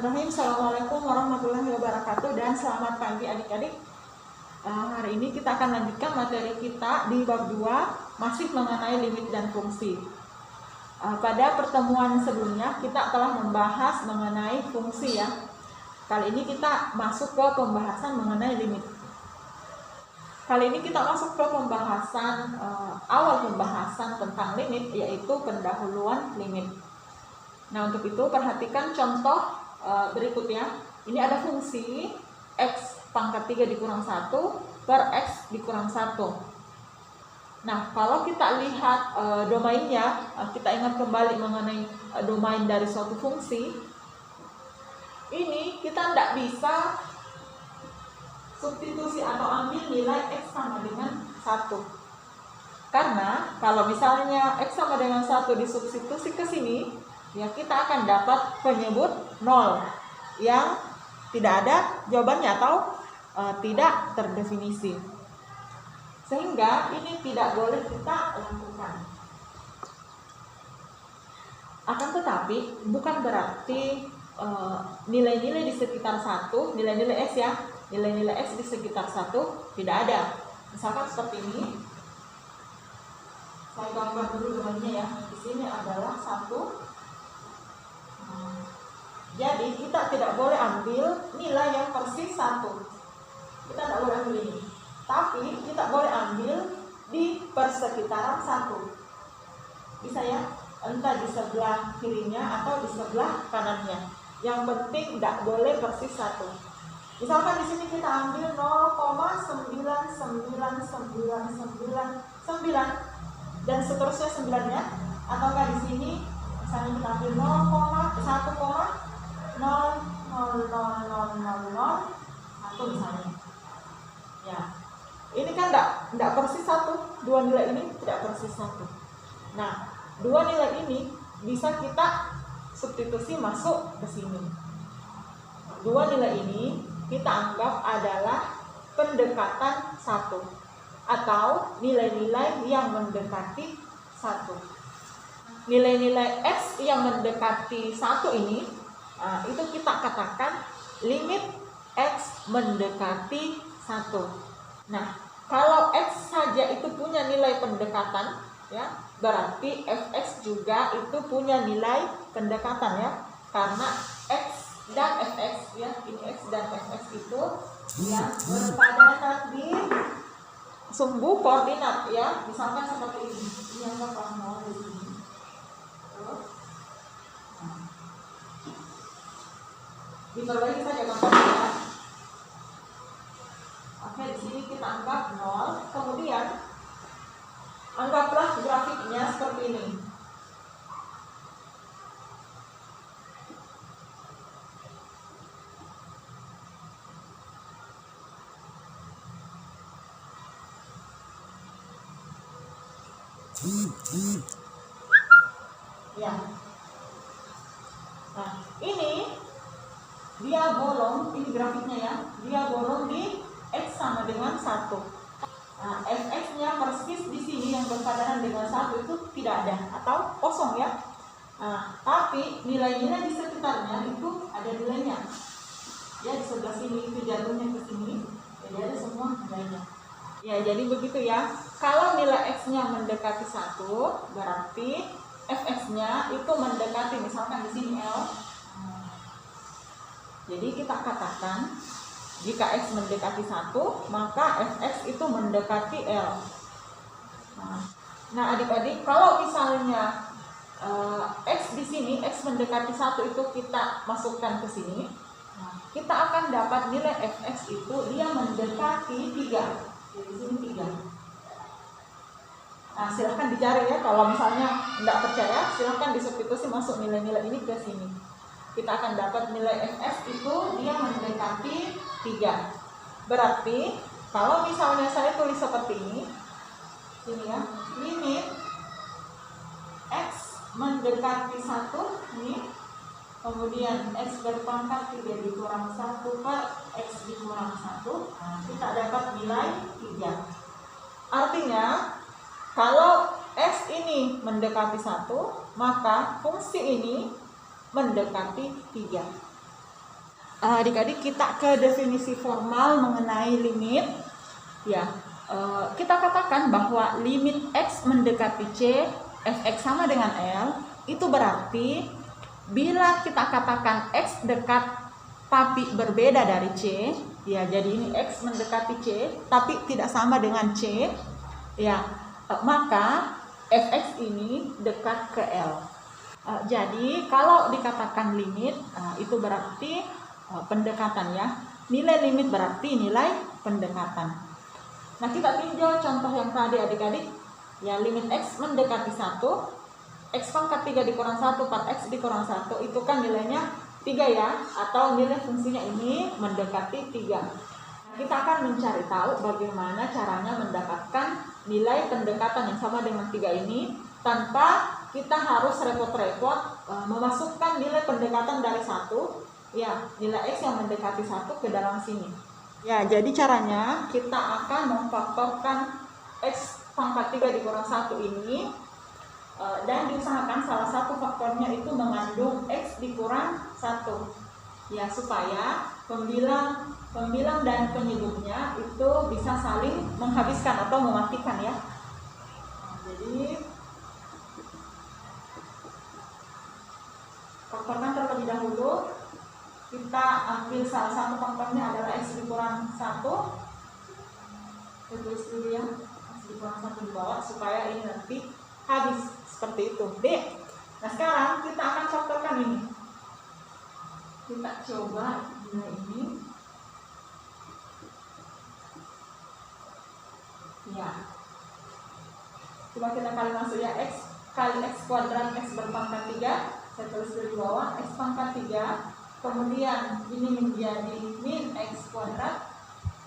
Bismillahirrahmanirrahim. Assalamualaikum warahmatullahi wabarakatuh dan selamat pagi adik-adik. Hari ini kita akan lanjutkan materi kita di bab 2, masih mengenai limit dan fungsi. Pada pertemuan sebelumnya kita telah membahas mengenai fungsi ya. Kali ini kita masuk ke pembahasan mengenai limit. Kali ini kita masuk ke pembahasan awal pembahasan tentang limit, yaitu pendahuluan limit. Nah, untuk itu perhatikan contoh berikutnya. Ini ada fungsi X pangkat 3 dikurang 1 per X dikurang 1. Nah, kalau kita lihat domainnya, kita ingat kembali mengenai domain dari suatu fungsi. Ini kita tidak bisa substitusi atau ambil nilai X sama dengan 1. Karena kalau misalnya X sama dengan 1 disubstitusi ke sini, ya kita akan dapat penyebut 0 yang tidak ada jawabannya atau tidak terdefinisi. Sehingga ini tidak boleh kita lakukan. Akan tetapi bukan berarti nilai-nilai di sekitar 1, nilai-nilai X ya, nilai-nilai X di sekitar 1 tidak ada. Misalkan seperti ini. Saya gambar dulu domainnya ya. Di sini adalah 1. Jadi kita tidak boleh ambil nilai yang persis 1. Kita tidak boleh ambil ini. Tapi kita boleh ambil di persekitaran 1. Bisa ya? Entah di sebelah kirinya atau di sebelah kanannya. Yang penting tidak boleh persis 1. Misalkan di sini kita ambil 0,99999 dan seterusnya 9-nya, ataukah di sini misalnya kita ambil 0,1,0000001 misalnya. Ya. Ini kan enggak persis 1. Dua nilai ini tidak persis 1. Nah, dua nilai ini bisa kita substitusi masuk ke sini. Dua nilai ini kita anggap adalah pendekatan 1 atau nilai-nilai yang mendekati 1. Nilai-nilai X yang mendekati 1 ini, itu kita katakan limit X mendekati 1. Nah, kalau X saja itu punya nilai pendekatan, ya, berarti Fx juga itu punya nilai pendekatan ya, karena X dan Fx ya, ini X dan Fx itu ya berpadanan di sumbu koordinat ya, misalkan seperti ini. Ini yang mau di sini. Diperbagi saja gambarnya. Oke, di sini kita anggap 0. Kemudian anggaplah grafiknya seperti ini. Ya. Nah, ini dia bolong, ini grafiknya ya. Dia bolong di X sama dengan 1. Nah, Fx-nya persis di sini yang berpadanan dengan 1 itu tidak ada atau kosong ya. Nah, tapi nilai-nilai di sekitarnya itu ada nilainya. Ya, di sebelah sini itu jatuhnya ke sini. Jadi ada semua nilainya. Ya, jadi begitu ya. Kalau nilai X-nya mendekati 1, berarti Fx-nya itu mendekati, misalkan di sini L. Jadi kita katakan jika X mendekati 1, maka Fx itu mendekati L. Nah, adik-adik, kalau misalnya X di sini, X mendekati 1 itu kita masukkan ke sini, kita akan dapat nilai Fx itu dia mendekati 3. Jadi di sini 3. Nah, silahkan dicari ya. Kalau misalnya tidak percaya, silahkan disubstitusi masuk nilai-nilai ini ke sini. Kita akan dapat nilai Fx itu dia mendekati 3. Berarti kalau misalnya saya tulis seperti ini, sini ya, limit X mendekati 1 ini, kemudian X berpangkat 3 dikurang 1 per X dikurang 1, kita dapat nilai 3. Artinya kalau X ini mendekati 1, maka fungsi ini mendekati 3. adik-adik kita ke definisi formal mengenai limit. Ya, kita katakan bahwa limit X mendekati C, Fx sama dengan L, itu berarti bila kita katakan X dekat tapi berbeda dari C, ya jadi ini X mendekati C tapi tidak sama dengan C, ya maka Fx ini dekat ke L. Jadi kalau dikatakan limit, itu berarti pendekatan ya. Nilai limit berarti nilai pendekatan. Nah, kita tinjau contoh yang tadi adik-adik. Ya, limit X mendekati 1, X pangkat 3 dikurang 1, 4X dikurang 1, itu kan nilainya 3 ya, atau nilai fungsinya ini mendekati 3. Nah, kita akan mencari tahu bagaimana caranya mendapatkan nilai pendekatan yang sama dengan 3 ini tanpa kita harus repot-repot memasukkan nilai pendekatan dari 1, ya, nilai X yang mendekati 1 ke dalam sini. Ya, jadi caranya kita akan memfaktorkan X pangkat 3 dikurang 1 ini, dan diusahakan salah satu faktornya itu mengandung X dikurang 1. Ya, supaya pembilang dan penyebutnya itu bisa saling menghabiskan atau mematikan ya. Jadi faktorkan terlebih dahulu. Kita ambil salah satu faktornya adalah X dikurang 1. Kita tulis dulu ya, X dikurang 1 di bawah supaya ini nanti habis seperti itu. D. Nah, sekarang kita akan faktorkan ini. Kita coba nilai ini. Ya. Coba kita kali masuk ya, X kali X kuadrat X berpangkat 3. Saya tulis di bawah X pangkat 3, kemudian ini menjadi min X kuadrat,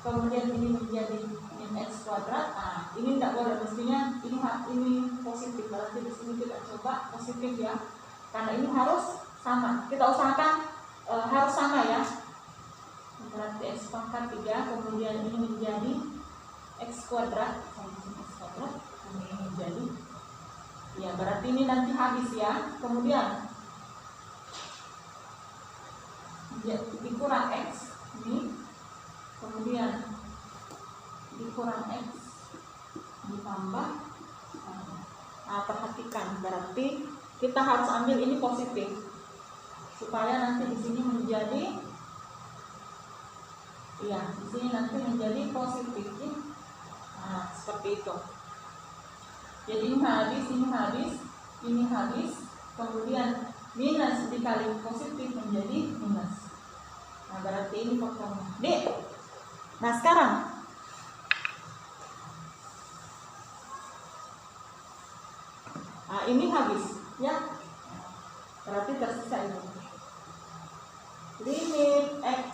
kemudian ini menjadi min X kuadrat. Nah, ini tidak boleh, mestinya ini positif. Berarti di sini kita coba positif ya, karena ini harus sama. Kita usahakan harus sama ya. Berarti X pangkat 3, kemudian ini menjadi X kuadrat, kemudian ini menjadi, ya berarti ini nanti habis ya. Kemudian dikurang X ini, kemudian dikurang X ditambah. Nah, perhatikan, berarti kita harus ambil ini positif supaya nanti di sini menjadi, ya di sini nanti menjadi positif. Nah, seperti itu. Jadi ini habis, ini habis, kemudian minus dikali positif menjadi minus. Nah, berarti ini faktornya D. Nah, sekarang ini habis ya, berarti tersisa ini limit X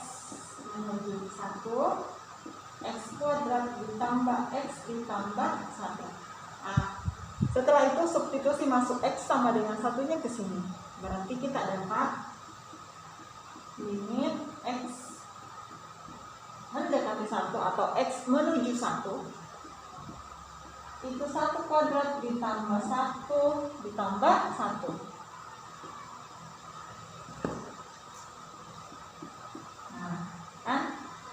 menuju 1, X kuadrat ditambah X ditambah 1. Setelah itu substitusi masuk X sama dengan 1-nya ke sini. Berarti kita dapat limit X mendekati 1 atau X menuju 1 itu 1 kuadrat ditambah 1 ditambah 1. Nah, kan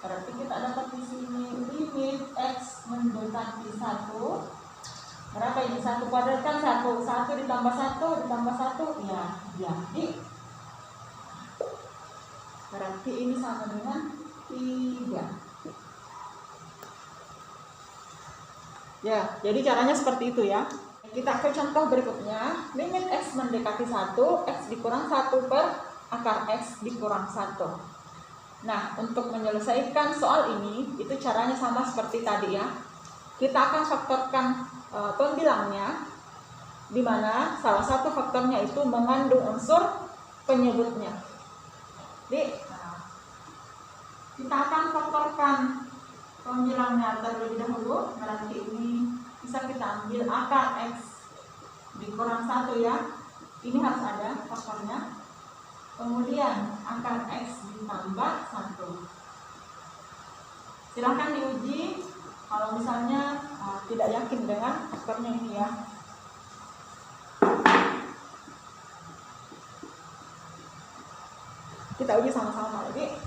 berarti kita dapat di sini limit X mendekati 1. Berapa ini? 1 kuadrat kan 1 ditambah 1 ditambah 1, ya jadi berarti ini sama dengan 3. Ya, jadi caranya seperti itu ya. Kita ke contoh berikutnya. Limit X mendekati 1, X dikurang 1 per akar X dikurang 1. Nah, untuk menyelesaikan soal ini, itu caranya sama seperti tadi ya. Kita akan faktorkan pembilangnya, di mana salah satu faktornya itu mengandung unsur penyebutnya. Jadi, kita akan faktorkan pembilangnya terlebih dahulu. Berarti ini bisa kita ambil akar X dikurang 1 ya. Ini harus ada faktornya. Kemudian akar X ditambah 1. Silahkan diuji kalau misalnya tidak yakin dengan faktornya ini ya. Kita uji sama-sama lagi.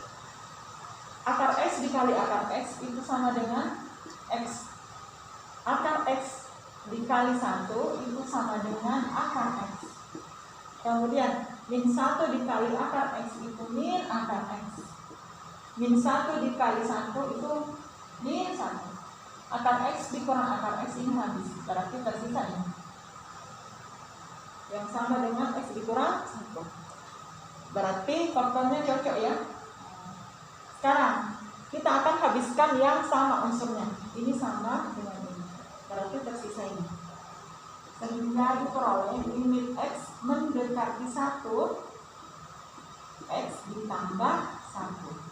akar X dikali akar X itu sama dengan X. Akar X dikali 1 itu sama dengan akar X. Kemudian min 1 dikali akar X itu min akar X. Min 1 dikali 1 itu min 1. Akar X dikurang akar X ini habis, berarti tersisa ini yang sama dengan X dikurang 1. Berarti faktornya cocok ya. Sekarang kita akan habiskan yang sama unsurnya. Ini sama dengan ini, berarti tersisa ini. Sehingga diperoleh limit X mendekati 1, X ditambah 1.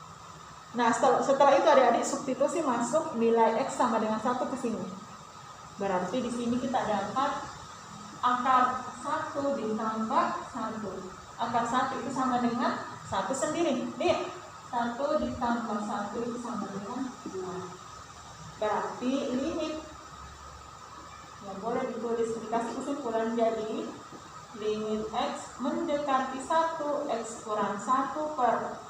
Nah, setelah itu adik-adik substitusi masuk nilai X sama dengan 1 ke sini. Berarti di sini kita dapat akar 1 ditambah 1. Akar 1 itu sama dengan 1 sendiri. Nih, 1 ditambah 1 itu sama dengan 2. Berarti limit yang boleh ditulis dikasih kesimpulan, jadi limit X mendekati 1, X kurang 1 per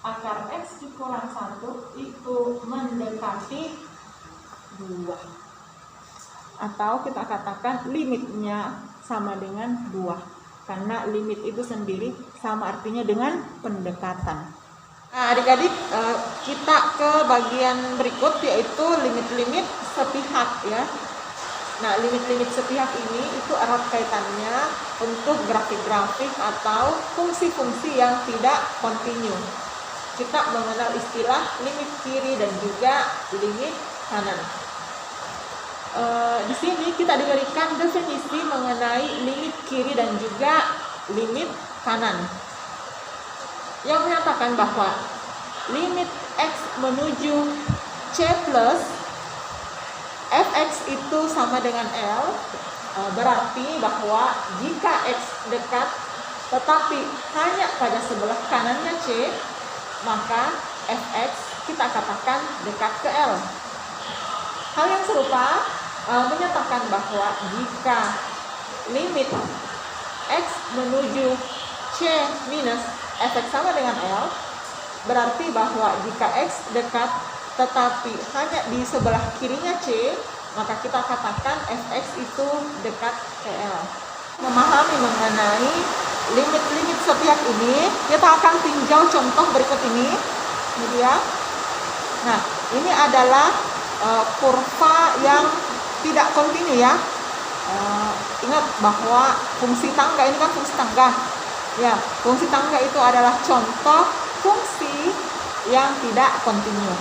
akar X dikurang 1 itu mendekati 2. Atau kita katakan limitnya sama dengan 2. Karena limit itu sendiri sama artinya dengan pendekatan. Nah, adik-adik, kita ke bagian berikut yaitu limit-limit sepihak ya. Nah, limit-limit sepihak ini itu erat kaitannya untuk grafik-grafik atau fungsi-fungsi yang tidak kontinu. Kita mengenal istilah limit kiri dan juga limit kanan. Di sini kita diberikan definisi mengenai limit kiri dan juga limit kanan, yang menyatakan bahwa limit X menuju C plus Fx itu sama dengan L, berarti bahwa jika X dekat tetapi hanya pada sebelah kanannya C, maka Fx kita katakan dekat ke L. Hal yang serupa menyatakan bahwa jika limit X menuju C minus Fx sama dengan L, berarti bahwa jika X dekat tetapi hanya di sebelah kirinya C, maka kita katakan Fx itu dekat ke L. Memahami mengenai limit-limit sepihak ini, kita akan tinjau contoh berikut ini. Ini dia. Nah, ini adalah kurva yang tidak kontinu ya. Ingat bahwa fungsi tangga ini kan fungsi tangga. Ya, fungsi tangga itu adalah contoh fungsi yang tidak kontinu.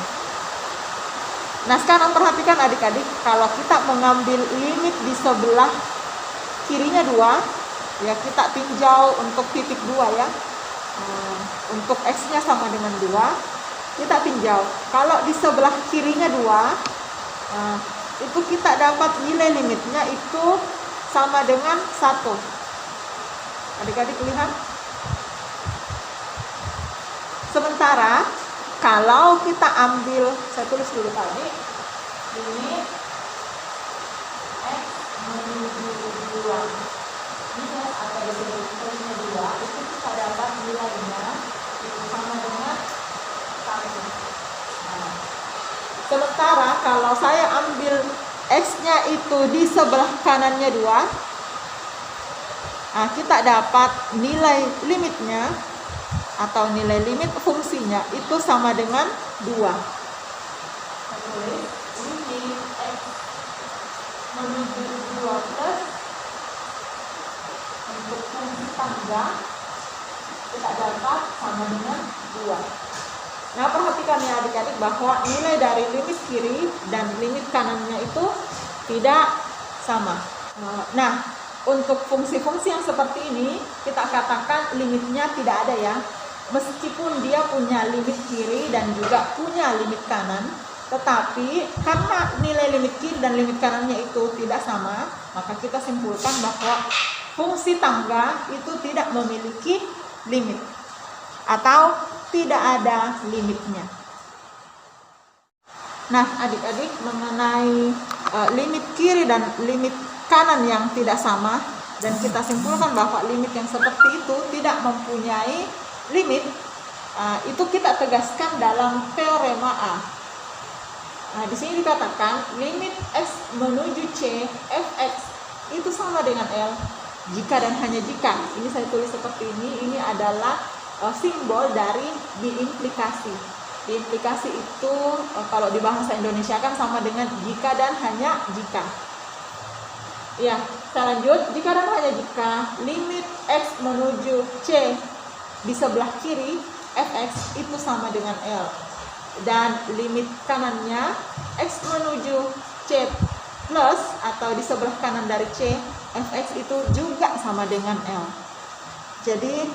Nah, sekarang perhatikan adik-adik, kalau kita mengambil limit di sebelah kirinya 2, ya kita tinjau untuk titik 2 ya. Untuk X-nya sama dengan 2, kita tinjau. Kalau di sebelah kirinya 2, itu kita dapat nilai limitnya itu sama dengan 1. Adik-adik lihat. Sementara kalau kita ambil, saya tulis dulu tadi, limit X menuju 2 minus atau disebutnya 2, itu kita dapat nilainya itu sama dengan 1. Nah, sementara kalau saya ambil X-nya itu di sebelah kanannya 2, nah kita dapat nilai limitnya atau nilai limit fungsinya itu sama dengan 2. Limit X menuju 2 plus untuk fungsi tangga kita dapat sama dengan 2. Nah, perhatikan ya adik-adik bahwa nilai dari limit kiri dan limit kanannya itu tidak sama. Nah, untuk fungsi-fungsi yang seperti ini kita katakan limitnya tidak ada ya. Meskipun dia punya limit kiri dan juga punya limit kanan, tetapi karena nilai limit kiri dan limit kanannya itu tidak sama, maka kita simpulkan bahwa fungsi tangga itu tidak memiliki limit atau tidak ada limitnya. Nah, adik-adik, mengenai limit kiri dan limit kanan yang tidak sama, dan kita simpulkan bahwa limit yang seperti itu tidak mempunyai limit, itu kita tegaskan dalam teorema A. Nah, di sini dikatakan limit x menuju c fx itu sama dengan L jika dan hanya jika. Ini saya tulis seperti ini adalah simbol dari diimplikasi. Diimplikasi itu kalau di bahasa Indonesia kan sama dengan jika dan hanya jika. Ya, kita lanjut. Jika dan hanya jika limit x menuju c di sebelah kiri fx itu sama dengan L. Dan limit kanannya x menuju c plus atau di sebelah kanan dari c fx itu juga sama dengan L. Jadi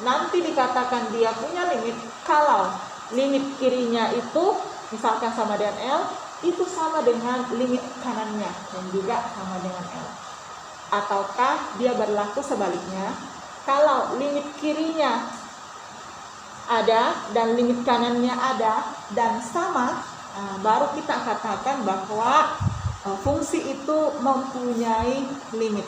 nanti dikatakan dia punya limit kalau limit kirinya itu misalkan sama dengan L, itu sama dengan limit kanannya dan juga sama dengan L. Ataukah dia berlaku sebaliknya, kalau limit kirinya ada dan limit kanannya ada dan sama, baru kita katakan bahwa fungsi itu mempunyai limit.